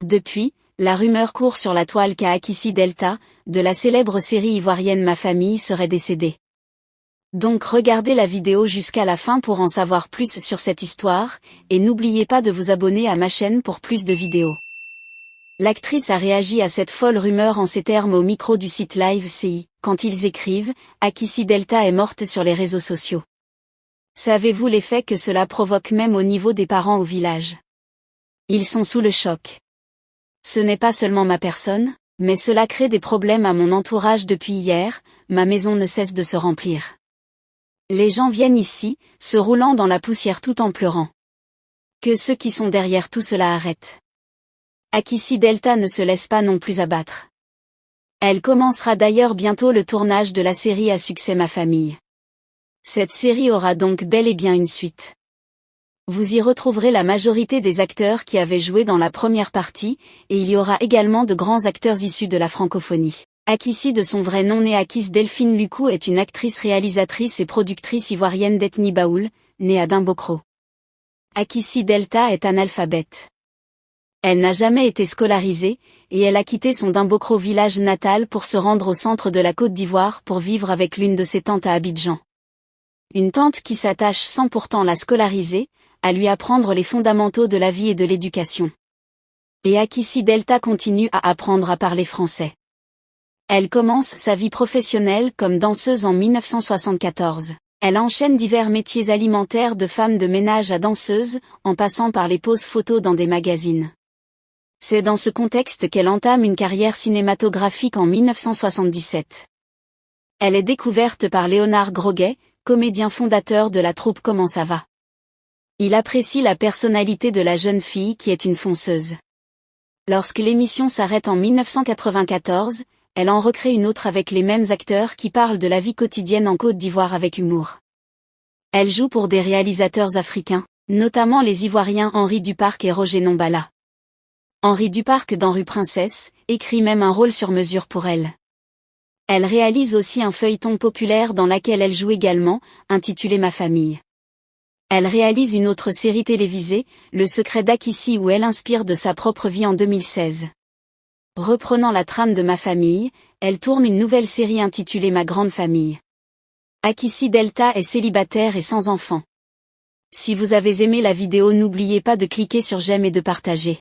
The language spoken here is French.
Depuis, la rumeur court sur la toile qu'Akissi Delta, de la célèbre série ivoirienne Ma Famille, serait décédée. Donc regardez la vidéo jusqu'à la fin pour en savoir plus sur cette histoire, et n'oubliez pas de vous abonner à ma chaîne pour plus de vidéos. L'actrice a réagi à cette folle rumeur en ces termes au micro du site Live CI, quand ils écrivent « Akissi Delta est morte » sur les réseaux sociaux. Savez-vous l'effet que cela provoque même au niveau des parents au village? Ils sont sous le choc. Ce n'est pas seulement ma personne, mais cela crée des problèmes à mon entourage depuis hier, ma maison ne cesse de se remplir. Les gens viennent ici, se roulant dans la poussière tout en pleurant. Que ceux qui sont derrière tout cela arrêtent. Akissi Delta ne se laisse pas non plus abattre. Elle commencera d'ailleurs bientôt le tournage de la série à succès Ma Famille. Cette série aura donc bel et bien une suite. Vous y retrouverez la majorité des acteurs qui avaient joué dans la première partie, et il y aura également de grands acteurs issus de la francophonie. Akissi, de son vrai nom Néakis Delphine Luku, est une actrice, réalisatrice et productrice ivoirienne d'ethnie baoul, née à Dimbokro. Akissi Delta est analphabète. Elle n'a jamais été scolarisée, et elle a quitté son Dimbokro village natal pour se rendre au centre de la Côte d'Ivoire pour vivre avec l'une de ses tantes à Abidjan. Une tante qui s'attache sans pourtant la scolariser, à lui apprendre les fondamentaux de la vie et de l'éducation. Et Akissi Delta continue à apprendre à parler français. Elle commence sa vie professionnelle comme danseuse en 1974. Elle enchaîne divers métiers alimentaires de femme de ménage à danseuse, en passant par les poses photos dans des magazines. C'est dans ce contexte qu'elle entame une carrière cinématographique en 1977. Elle est découverte par Léonard Groguet, comédien fondateur de la troupe Comment ça va. Il apprécie la personnalité de la jeune fille qui est une fonceuse. Lorsque l'émission s'arrête en 1994, elle en recrée une autre avec les mêmes acteurs qui parlent de la vie quotidienne en Côte d'Ivoire avec humour. Elle joue pour des réalisateurs africains, notamment les Ivoiriens Henri Duparc et Roger Nombala. Henri Duparc dans Rue Princesse, écrit même un rôle sur mesure pour elle. Elle réalise aussi un feuilleton populaire dans lequel elle joue également, intitulé Ma Famille. Elle réalise une autre série télévisée, Le Secret d'Akissi, où elle inspire de sa propre vie en 2016. Reprenant la trame de Ma Famille, elle tourne une nouvelle série intitulée Ma Grande Famille. Akissi Delta est célibataire et sans enfant. Si vous avez aimé la vidéo, n'oubliez pas de cliquer sur j'aime et de partager.